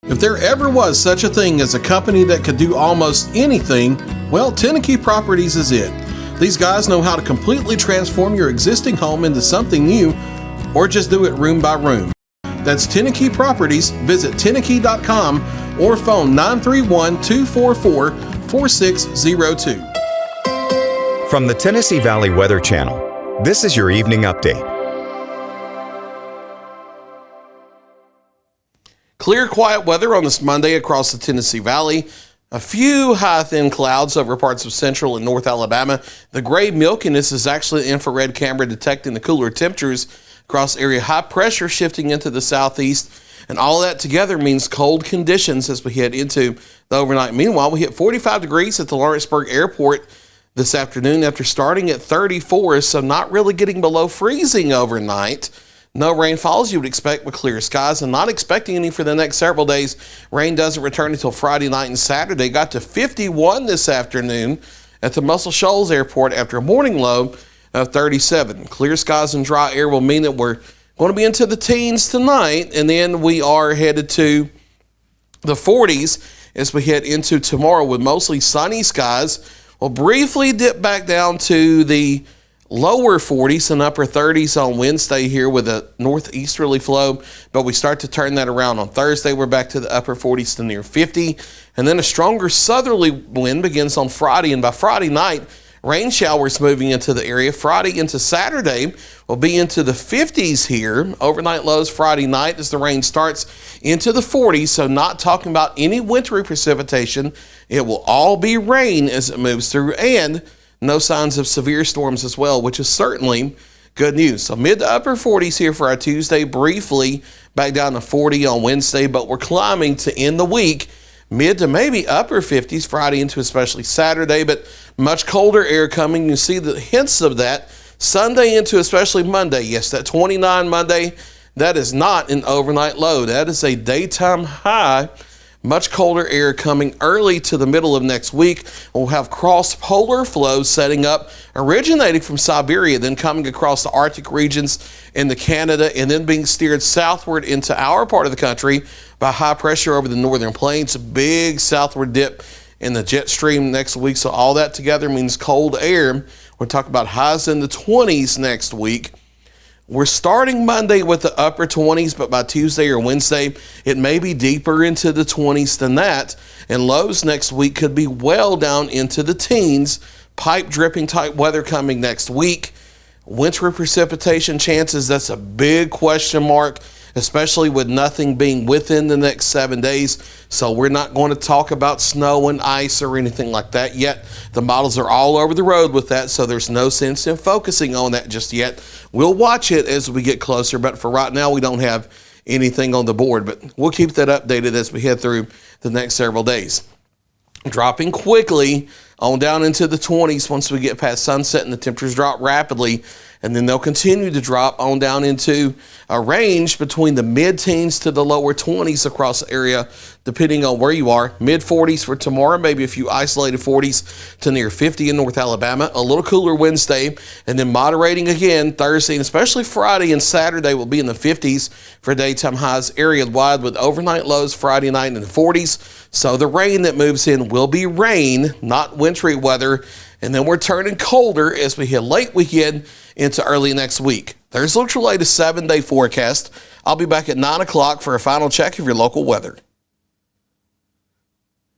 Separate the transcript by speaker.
Speaker 1: If there ever was such a thing as a company that could do almost anything, well, Tenakee Properties is it. These guys know how to completely transform your existing home into something new, or just do it room by room. That's Tenakee Properties. Visit Tenakee.com or phone 931-244-4602.
Speaker 2: From the Tennessee Valley Weather Channel, this is your evening update.
Speaker 1: Clear, quiet weather on this Monday across the Tennessee Valley. A few high, thin clouds over parts of central and north Alabama. The gray milkiness is actually an infrared camera detecting the cooler temperatures across area. High pressure shifting into the southeast. And all that together means cold conditions as we head into the overnight. Meanwhile, we hit 45 degrees at the Lawrenceburg Airport this afternoon after starting at 34, so not really getting below freezing overnight. No rainfall as you would expect with clear skies, and not expecting any for the next several days. Rain doesn't return until Friday night and Saturday. Got to 51 this afternoon at the Muscle Shoals Airport after a morning low of 37. Clear skies and dry air will mean that we're going to be into the teens tonight, and then we are headed to the 40s as we head into tomorrow with mostly sunny skies. We'll briefly dip back down to the lower 40s and upper 30s on Wednesday here with a northeasterly flow, but we start to turn that around on Thursday. We're back to the upper 40s to near 50, and then a stronger southerly wind begins on Friday, and by Friday night, rain showers moving into the area. Friday into Saturday will be into the 50s here. Overnight lows Friday night as the rain starts into the 40s, so not talking about any wintry precipitation. It will all be rain as it moves through, and no signs of severe storms as well, which is certainly good news. So mid to upper 40s here for our Tuesday, briefly back down to 40 on Wednesday, but we're climbing to end the week mid to maybe upper 50s Friday into especially Saturday, but much colder air coming. You see the hints of that Sunday into especially Monday. Yes, that 29 Monday, that is not an overnight low. That is a daytime high. Much colder air coming early to the middle of next week. We'll have cross-polar flows setting up, originating from Siberia, then coming across the Arctic regions into Canada, and then being steered southward into our part of the country by high pressure over the northern plains. A big southward dip in the jet stream next week. So all that together means cold air. We'll talk about highs in the 20s next week. We're starting Monday with the upper 20s, but by Tuesday or Wednesday, it may be deeper into the 20s than that. And lows next week could be well down into the teens. Pipe dripping type weather coming next week. Winter precipitation chances, that's a big question mark, especially with nothing being within the next 7 days. So we're not going to talk about snow and ice or anything like that yet. The models are all over the road with that, so there's no sense in focusing on that just yet. We'll watch it as we get closer, but for right now, we don't have anything on the board. But we'll keep that updated as we head through the next several days. Dropping quickly on down into the 20s once we get past sunset and the temperatures drop rapidly, and then they'll continue to drop on down into a range between the mid-teens to the lower 20s across the area, depending on where you are. Mid-40s for tomorrow, maybe a few isolated 40s to near 50 in North Alabama. A little cooler Wednesday, and then moderating again Thursday, and especially Friday and Saturday will be in the 50s for daytime highs area-wide, with overnight lows Friday night in the 40s. So the rain that moves in will be rain, not wintry weather. And then we're turning colder as we hit late weekend into early next week. There's your latest 7-day forecast. I'll be back at 9 o'clock for a final check of your local weather.